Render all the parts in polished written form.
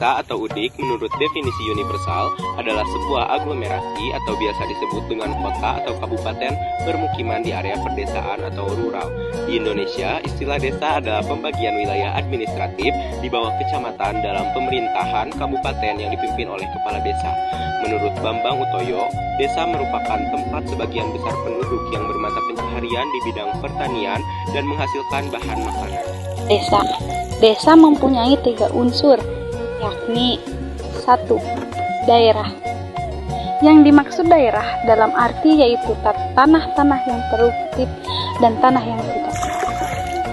Desa atau UDIK menurut definisi universal adalah sebuah aglomerasi atau biasa disebut dengan kota atau kabupaten bermukiman di area perdesaan atau rural. Di Indonesia, istilah desa adalah pembagian wilayah administratif di bawah kecamatan dalam pemerintahan kabupaten yang dipimpin oleh kepala desa. Menurut Bambang Utoyo, desa merupakan tempat sebagian besar penduduk yang bermata pencaharian di bidang pertanian dan menghasilkan bahan makanan. Desa mempunyai 3 unsur, yakni 1. Daerah. Yang dimaksud daerah dalam arti yaitu tanah-tanah yang produktif dan tanah yang tidak.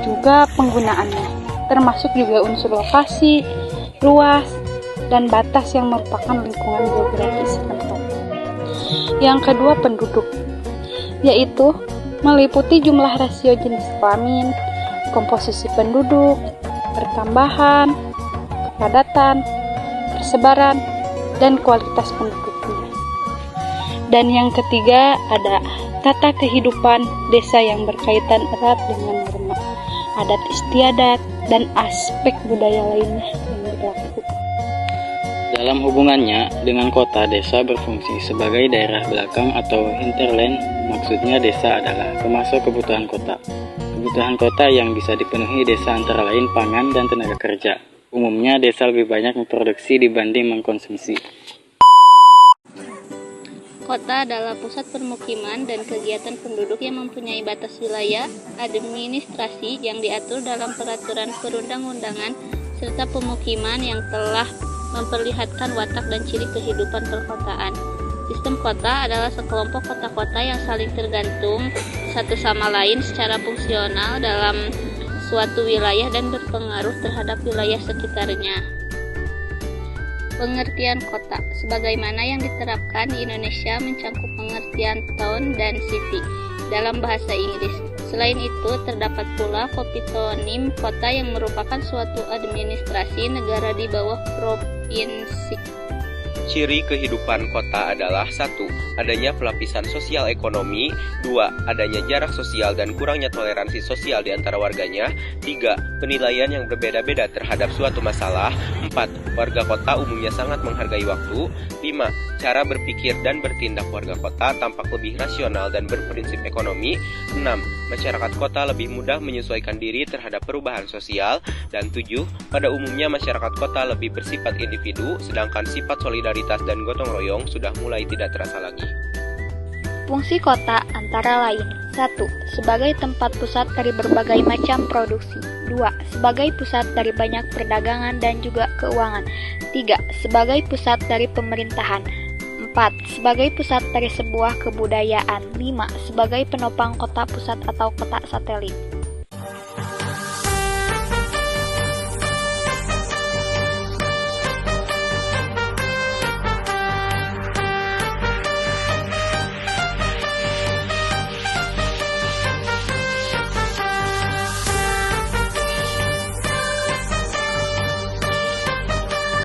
Juga penggunaannya, termasuk juga unsur lokasi, luas, dan batas yang merupakan lingkungan geografis setempat. Yang kedua, penduduk, yaitu meliputi jumlah rasio jenis kelamin, komposisi penduduk, pertambahan, kepadatan, persebaran, dan kualitas penduduknya. Dan yang ketiga ada tata kehidupan desa yang berkaitan erat dengan norma, adat istiadat, dan aspek budaya lainnya yang berlaku. Dalam hubungannya dengan kota, desa berfungsi sebagai daerah belakang atau hinterland. Maksudnya desa adalah pemasok kebutuhan kota. Kebutuhan kota yang bisa dipenuhi desa antara lain pangan dan tenaga kerja. Umumnya desa lebih banyak memproduksi dibanding mengkonsumsi. Kota adalah pusat permukiman dan kegiatan penduduk yang mempunyai batas wilayah, administrasi yang diatur dalam peraturan perundang-undangan, serta pemukiman yang telah memperlihatkan watak dan ciri kehidupan perkotaan. Sistem kota adalah sekelompok kota-kota yang saling tergantung satu sama lain secara fungsional dalam suatu wilayah dan berpengaruh terhadap wilayah sekitarnya. Pengertian kota sebagaimana yang diterapkan di Indonesia mencangkup pengertian town dan city dalam bahasa Inggris. Selain itu, terdapat pula kopitonim kota yang merupakan suatu administrasi negara di bawah provinsi. Ciri kehidupan kota adalah 1. Adanya pelapisan sosial ekonomi. 2. Adanya jarak sosial dan kurangnya toleransi sosial di antara warganya. 3. Penilaian yang berbeda-beda terhadap suatu masalah. 4. Warga kota umumnya sangat menghargai waktu. 5. Cara berpikir dan bertindak warga kota tampak lebih rasional dan berprinsip ekonomi. 6. Masyarakat kota lebih mudah menyesuaikan diri terhadap perubahan sosial. Dan 7. Pada umumnya masyarakat kota lebih bersifat individu, sedangkan sifat solidaritas dan gotong royong sudah mulai tidak terasa lagi. Fungsi kota antara lain: 1. Sebagai tempat pusat dari berbagai macam produksi. 2. Sebagai pusat dari banyak perdagangan dan juga keuangan. 3. Sebagai pusat dari pemerintahan. 4. Sebagai pusat dari sebuah kebudayaan. 5. Sebagai penopang kota pusat atau kota satelit.